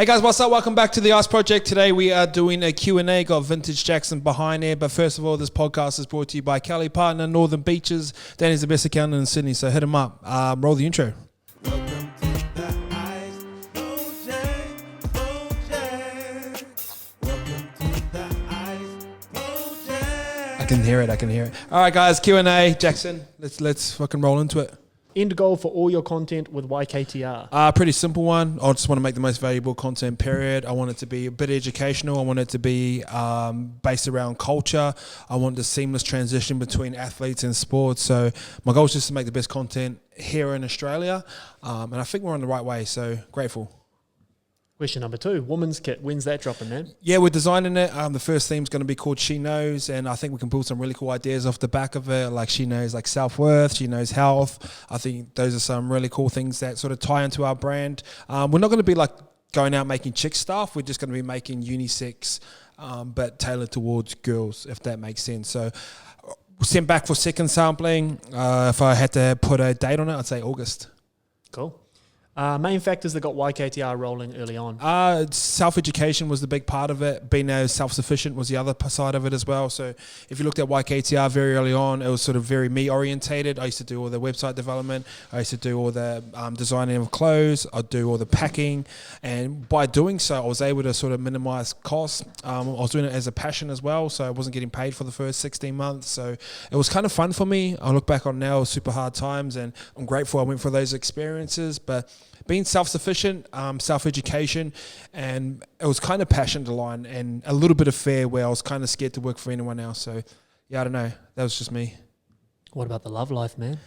Hey guys, what's up? Welcome back to the Ice Project. Today we are doing a Q&A. Got Vintage Jackson behind there. But first of all, this podcast is brought to you by Kelly Partner, Northern Beaches. Danny's the best accountant in Sydney, so hit him up. Roll the intro. Welcome to the Ice Project. Welcome to the Ice Project. I can hear it. All right, guys, Q&A. Jackson, let's fucking roll into it. End goal for all your content with YKTR? Pretty simple one. I just want to make the most valuable content, period. I want it to be a bit educational. I want it to be based around culture. I want the seamless transition between athletes and sports. So my goal is just to make the best content here in Australia. And I think we're on the right way, so grateful. Question number 2, women's kit. When's that dropping, man? Yeah, we're designing it. The first theme's going to be called She Knows, and I think we can pull some really cool ideas off the back of it. Like she knows like self-worth, she knows health. I think those are some really cool things that sort of tie into our brand. We're not going to be like going out making chick stuff. We're just going to be making unisex, but tailored towards girls, if that makes sense. So sent back for second sampling. If I had to put a date on it, I'd say August. Cool. Main factors that got YKTR rolling early on? Self-education was the big part of it. Being self-sufficient was the other side of it as well. So if you looked at YKTR very early on, it was sort of very me-orientated. I used to do all the website development. I used to do all the designing of clothes. I'd do all the packing. And by doing so, I was able to sort of minimize costs. I was doing it as a passion as well, so I wasn't getting paid for the first 16 months. So it was kind of fun for me. I look back on now, it was super hard times, and I'm grateful I went for those experiences. But being self-sufficient, self-education, and it was kind of passion to line and a little bit of fear where I was kind of scared to work for anyone else. So, yeah, I don't know. That was just me. What about the love life, man?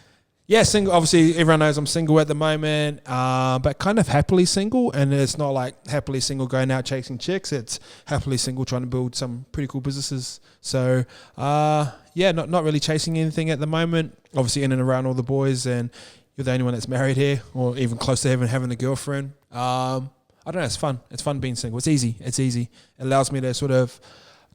Yeah, single. Obviously, everyone knows I'm single at the moment, but kind of happily single. And it's not like happily single going out chasing chicks. It's happily single trying to build some pretty cool businesses. So, yeah, not really chasing anything at the moment. Obviously, in and around all the boys, and you're the only one that's married here, or even close to having a girlfriend. I don't know. It's fun. It's fun being single. It's easy. It allows me to sort of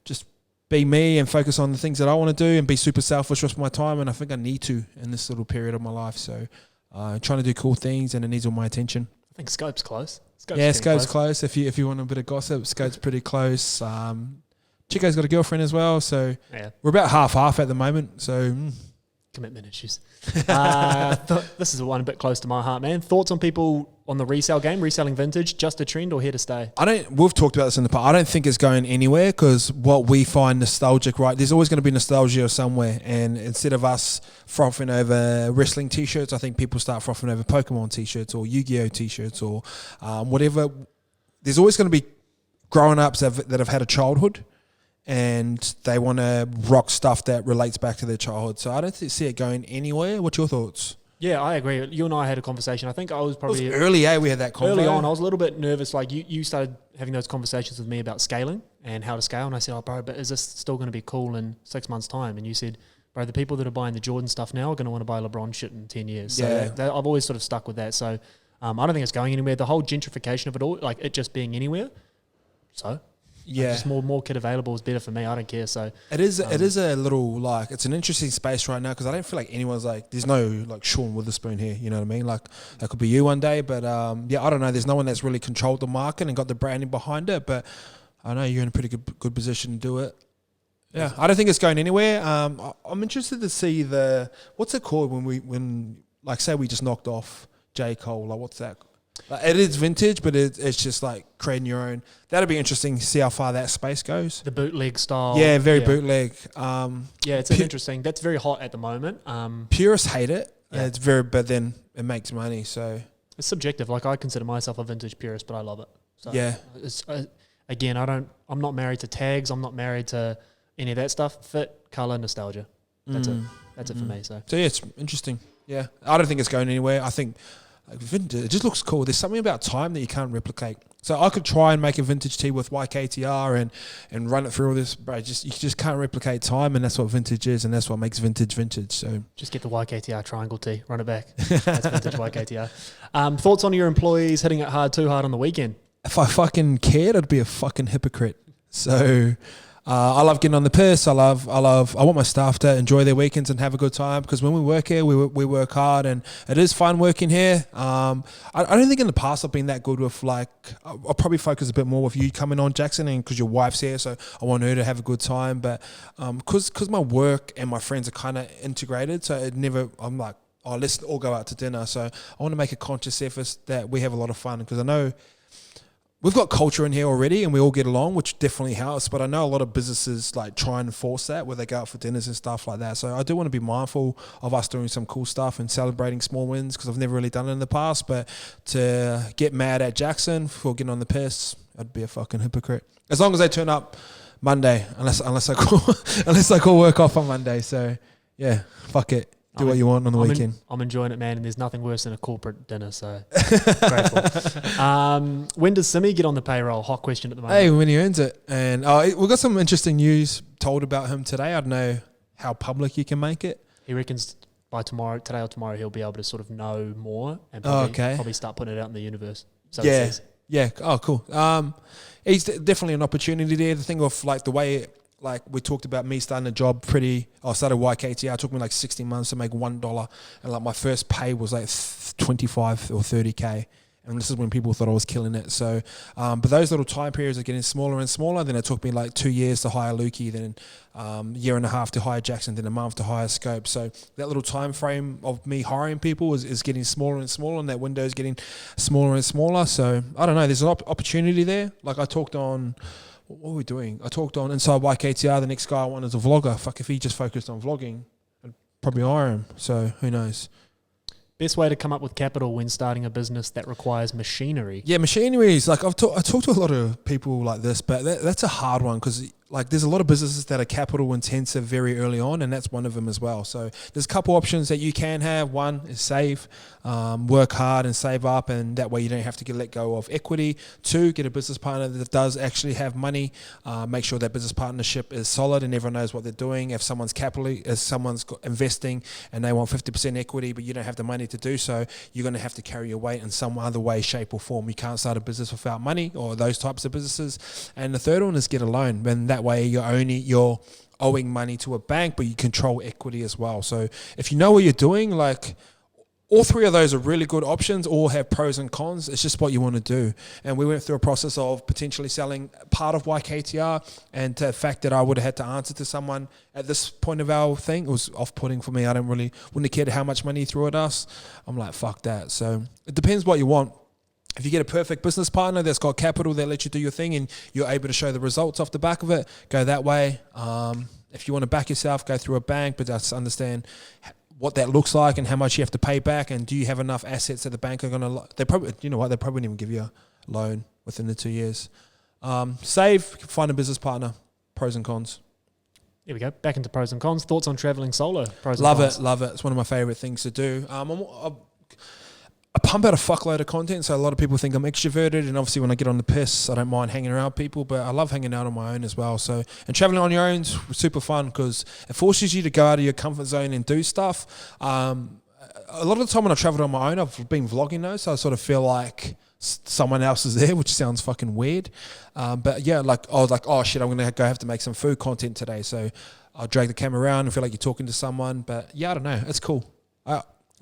just be me and focus on the things that I want to do and be super selfish with my time. And I think I need to in this little period of my life. So trying to do cool things, and it needs all my attention. I think Scope's close. Scope's close. If you want a bit of gossip, Scope's pretty close. Chico's got a girlfriend as well. So yeah. We're about half at the moment. So commitment issues. This is one a bit close to my heart, man. Thoughts on people on the resale game, reselling vintage, just a trend or here to stay? We've talked about this in the past. I don't think it's going anywhere, because what we find nostalgic, right? There's always going to be nostalgia somewhere, and instead of us frothing over wrestling t-shirts, I think people start frothing over Pokemon t-shirts or Yu-Gi-Oh t-shirts or whatever. There's always going to be grown-ups that have had a childhood, and they want to rock stuff that relates back to their childhood. So I don't see it going anywhere. What's your thoughts? Yeah, I agree. You and I had a conversation. I think I was probably... It was early, we had that conversation. Early on, I was a little bit nervous. Like, you started having those conversations with me about scaling and how to scale. And I said, oh, bro, but is this still going to be cool in 6 months' time? And you said, bro, the people that are buying the Jordan stuff now are going to want to buy LeBron shit in 10 years. So yeah. I've always sort of stuck with that. So I don't think it's going anywhere. The whole gentrification of it all, like it just being anywhere. So... yeah, just more kit available is better for me. I don't care. So it is a little, like, it's an interesting space right now, because I don't feel like anyone's like, there's no like Sean Witherspoon here, you know what I mean? Like that could be you one day, but yeah, I don't know. There's no one that's really controlled the market and got the branding behind it, but I know you're in a pretty good position to do it. Yeah, I don't think it's going anywhere. I'm interested to see what's it called when like say we just knocked off J. Cole, like what's that? Like, it is vintage, but it's just like creating your own. That'll be interesting to see how far that space goes. The bootleg style. Yeah, very bootleg. Yeah, it's interesting. That's very hot at the moment. Purists hate it. Yeah. It's but then it makes money. So it's subjective. Like I consider myself a vintage purist, but I love it. So yeah. It's, again, I'm not married to tags. I'm not married to any of that stuff. Fit, color, nostalgia. That's it. That's it for me. So yeah, it's interesting. Yeah, I don't think it's going anywhere. I think. Like vintage, it just looks cool. There's something about time that you can't replicate. So I could try and make a vintage tee with YKTR and run it through all this, but you just can't replicate time, and that's what vintage is, and that's what makes vintage. So just get the YKTR triangle tee, run it back. That's vintage YKTR. Thoughts on your employees hitting it too hard on the weekend? If I fucking cared, I'd be a fucking hypocrite. So I love getting on the piss. I want my staff to enjoy their weekends and have a good time, because when we work here, we work hard, and it is fun working here. I don't think in the past I've been that good with, like, I'll probably focus a bit more with you coming on, Jackson, and because your wife's here, so I want her to have a good time. But because my work and my friends are kind of integrated, so I'm like, oh, let's all go out to dinner. So I want to make a conscious effort that we have a lot of fun, because I know we've got culture in here already and we all get along, which definitely helps. But I know a lot of businesses like try and force that, where they go out for dinners and stuff like that. So I do want to be mindful of us doing some cool stuff and celebrating small wins, because I've never really done it in the past. But to get mad at Jackson for getting on the piss, I'd be a fucking hypocrite. As long as they turn up Monday, unless I call work off on Monday. So yeah, fuck it. Do what you want on the weekend. I'm enjoying it, man, and there's nothing worse than a corporate dinner, so grateful. When does Simi get on the payroll? Hot question at the moment. Hey, when he earns it. And we've got some interesting news told about him today. I don't know how public you can make it. He reckons by today or tomorrow, he'll be able to sort of know more and probably start putting it out in the universe. So it says. Yeah. Oh, cool. He's definitely an opportunity there. The thing of, like, the way, like, we talked about me starting a job I started YKTR. It took me like 16 months to make $1. And like my first pay was like 25 or 30K. And this is when people thought I was killing it. So, but those little time periods are getting smaller and smaller. Then it took me like 2 years to hire Lukey, then a year and a half to hire Jackson, then a month to hire Scope. So that little time frame of me hiring people is getting smaller and smaller, and that window is getting smaller and smaller. So I don't know. There's an opportunity there. Like, I talked on... What were we doing? I talked on Inside YKTR. The next guy I want is a vlogger. Fuck, if he just focused on vlogging, I'd probably hire him. So who knows? Best way to come up with capital when starting a business that requires machinery. Yeah, machinery is like, I talked to a lot of people like this, but that's a hard one, because like there's a lot of businesses that are capital intensive very early on, and that's one of them as well. So there's a couple options that you can have. One is save, work hard and save up, and that way you don't have to let go of equity. Two, get a business partner that does actually have money. Make sure that business partnership is solid and everyone knows what they're doing. If someone's investing and they want 50% equity, but you don't have the money to do so, you're going to have to carry your weight in some other way, shape or form. You can't start a business without money, or those types of businesses. And the third one is get a loan. And that way you're owing money to a bank, but you control equity as well. So if you know what you're doing, like, all three of those are really good options, all have pros and cons. It's just what you want to do. And we went through a process of potentially selling part of YKTR, and the fact that I would have had to answer to someone at this point of our thing, it was off-putting for me. Wouldn't have cared how much money he threw at us. I'm like, fuck that. So it depends what you want. If you get a perfect business partner that's got capital that lets you do your thing and you're able to show the results off the back of it, go that way. If you want to back yourself, go through a bank, but just understand what that looks like and how much you have to pay back, and do you have enough assets that the bank are going to... They probably wouldn't even give you a loan within the 2 years. Save, find a business partner. Pros and cons. There we go. Back into pros and cons. Thoughts on traveling solo? Pros and cons. Love it. It's one of my favorite things to do. I pump out a fuckload of content, so a lot of people think I'm extroverted, and obviously when I get on the piss, I don't mind hanging around people, but I love hanging out on my own as well. So, and traveling on your own is super fun, because it forces you to go out of your comfort zone and do stuff. A lot of the time when I've traveled on my own, I've been vlogging though, so I sort of feel like someone else is there, which sounds fucking weird. But yeah, like I was like, oh shit, I'm gonna have to make some food content today, so I'll drag the camera around and feel like you're talking to someone. But yeah, I don't know, it's cool.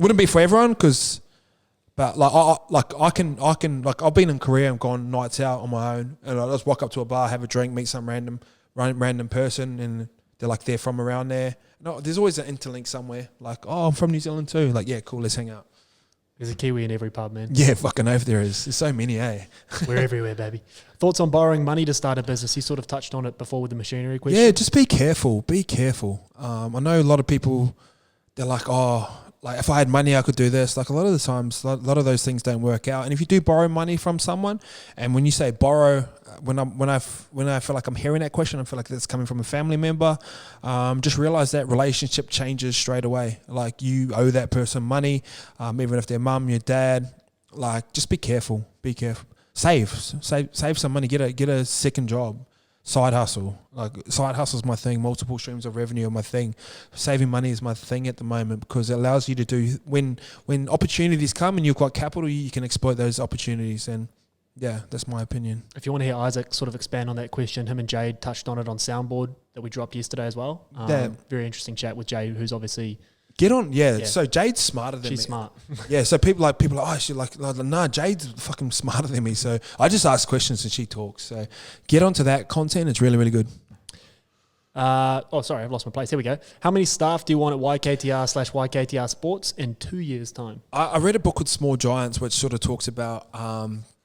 Wouldn't be for everyone, but I've been in Korea and gone nights out on my own, and I just walk up to a bar, have a drink, meet some random person, and they're like, they're from around there. No, there's always an interlink somewhere. Like, oh, I'm from New Zealand too. Like, yeah, cool, let's hang out. There's a Kiwi in every pub, man. Yeah, fucking oath there is. There's so many, eh? We're everywhere, baby. Thoughts on borrowing money to start a business? You sort of touched on it before with the machinery question. Yeah, just be careful. Be careful. I know a lot of people, they're like, oh, like if I had money, I could do this. Like a lot of the times, a lot of those things don't work out. And if you do borrow money from someone, and when you say borrow, when I feel like I'm hearing that question, I feel like that's coming from a family member. Just realize that relationship changes straight away. Like you owe that person money, even if they're mum, your dad. Like just be careful. Be careful. Save some money. Get a second job. Side hustle. Like side hustle is my thing. Multiple streams of revenue are my thing. Saving money is my thing at the moment, because it allows you to do, when opportunities come and you've got capital, you can exploit those opportunities. And Yeah, that's my opinion. If you want to hear Isaac sort of expand on that question, him and Jade touched on it on Soundboard that we dropped yesterday as well. Yeah. Very interesting chat with Jade, who's obviously Get on, yeah. So Jade's smarter than me. she's smart. Yeah, so people are, oh, she's like, nah, Jade's fucking smarter than me. So I just ask questions and she talks. So get onto that content. It's really, really good. Sorry, I've lost my place. Here we go. How many staff do you want at YKTR/YKTR Sports in 2 years' time? I read a book called Small Giants, which sort of talks about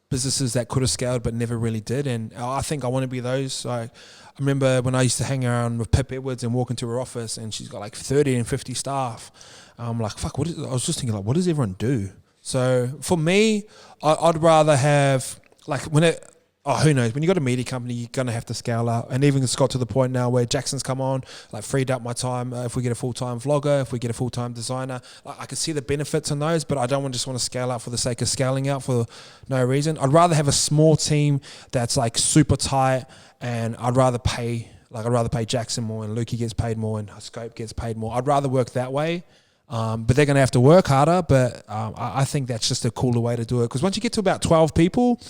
businesses that could have scaled but never really did. And I think I want to be those. I remember when I used to hang around with Pip Edwards and walk into her office and she's got like 30 and 50 staff. I'm like, fuck, I was just thinking, like, what does everyone do? So for me, I'd rather have, like, who knows? When you got a media company, you're going to have to scale up. And even it's got to the point now where Jackson's come on, like freed up my time. If we get a full-time vlogger, if we get a full-time designer, I can see the benefits in those, but I don't just want to scale up for the sake of scaling out for no reason. I'd rather have a small team that's like super tight, and I'd rather pay Jackson more and Lukey gets paid more and Scope gets paid more. I'd rather work that way. But they're going to have to work harder. But I think that's just a cooler way to do it. Because once you get to about 12 people,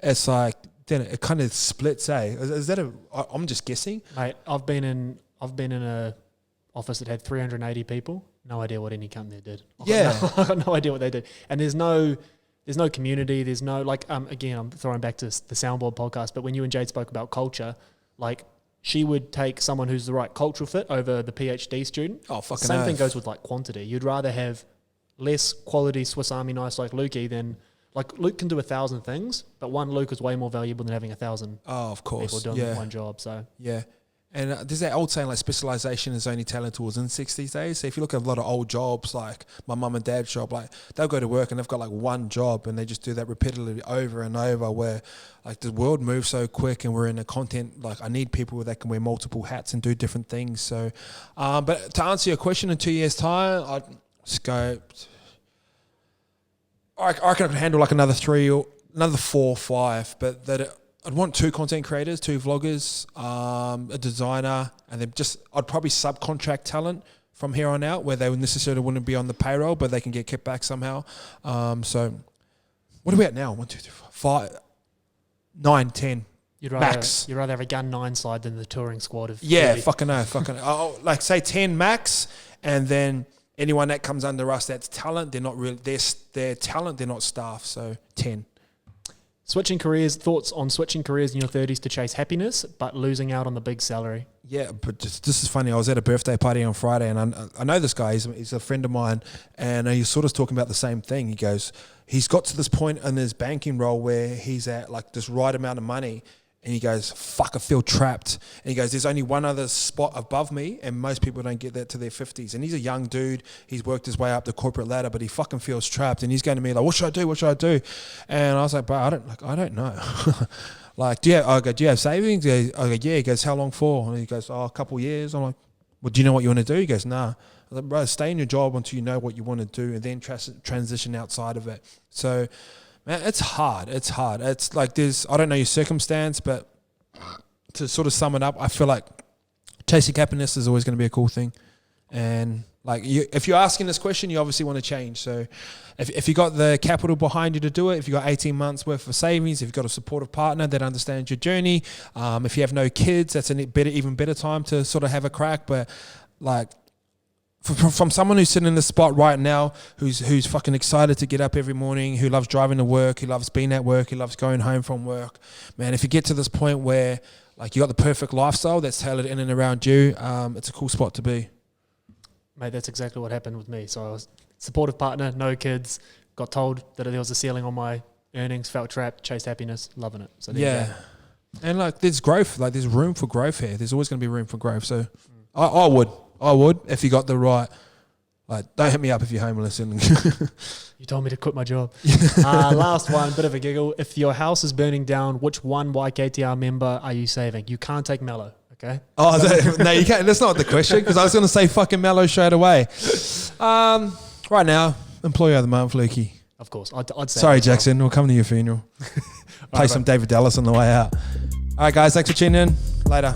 it's like, then it kind of splits, Is that I'm just guessing. Mate, I've been in a office that had 380 people. No idea what any company did. I've got no idea what they did. And there's no community. There's no, like, again, I'm throwing back to the Soundboard podcast, but when you and Jade spoke about culture, like, she would take someone who's the right cultural fit over the PhD student. Oh, fucking Same thing oath. goes with, like, quantity. You'd rather have less quality Swiss Army knives like Lukey than, like, Luke can do 1,000 things, but one Luke is way more valuable than having 1,000 of course. people doing one job. So yeah. And there's that old saying, like, specialization is only talent towards insects these days. So if you look at a lot of old jobs, like my mum and dad's job, like, they'll go to work and they've got like one job and they just do that repetitively over and over, where like the world moves so quick and we're in a content, like, I need people that can wear multiple hats and do different things. So, but to answer your question, in 2 years' time, I'd scoped. I reckon I could handle like another 4 or 5, but I'd want 2 content creators, 2 vloggers, a designer, and then I'd probably subcontract talent from here on out, where they necessarily wouldn't be on the payroll, but they can get kicked back somehow. So what are we at now? 1, 2, 3, 4, 5, 9, 10. you'd max. rather have a gun 9 side than the touring squad of 30. Fucking no. Like, say 10 max, and then anyone that comes under us that's talent, they're not really, they're talent, they're not staff. So 10. Switching careers, thoughts on switching careers in your 30s to chase happiness, but losing out on the big salary? Yeah, but this is funny. I was at a birthday party on Friday, and I know this guy. He's a friend of mine, and he's sort of talking about the same thing. He goes, he's got to this point in his banking role where he's at like this right amount of money, and he goes, fuck, I feel trapped. And he goes, there's only one other spot above me, and most people don't get that to their 50s. And he's a young dude. He's worked his way up the corporate ladder, but he fucking feels trapped. And he's going to me like, what should I do? What should I do? And I was like, bro, I don't know. Like, do you have savings? I go, yeah. He goes, how long for? And he goes, a couple years. I'm like, well, do you know what you want to do? He goes, nah. I was like, bro, stay in your job until you know what you want to do, and then transition outside of it. So, man, it's hard. It's like I don't know your circumstance, but to sort of sum it up, I feel like chasing happiness is always going to be a cool thing. And like, if you're asking this question, you obviously want to change. So if you got the capital behind you to do it, if you got 18 months worth of savings, if you've got a supportive partner that understands your journey, if you have no kids, that's even better time to sort of have a crack. But like, from someone who's sitting in the spot right now, who's fucking excited to get up every morning, who loves driving to work, who loves being at work, who loves going home from work, man, if you get to this point where like you got the perfect lifestyle that's tailored in and around you, it's a cool spot to be. Mate, that's exactly what happened with me. So I was supportive partner, no kids, got told that there was a ceiling on my earnings, felt trapped, chased happiness, loving it. So there you go. And like, there's growth, like there's room for growth here. There's always going to be room for growth. So I would if you got the right. Like, don't hit me up if you're homeless. And you told me to quit my job. Last one, bit of a giggle. If your house is burning down, which one YKTR member are you saving? You can't take Mello, okay? Oh, no, you can't. That's not the question, because I was going to say fucking Mello straight away. Right now, employee of the month, Lukey. Of course, I'd say. Sorry, Jackson. We'll come to your funeral. Play some David Dallas on the way out. All right, guys. Thanks for tuning in. Later.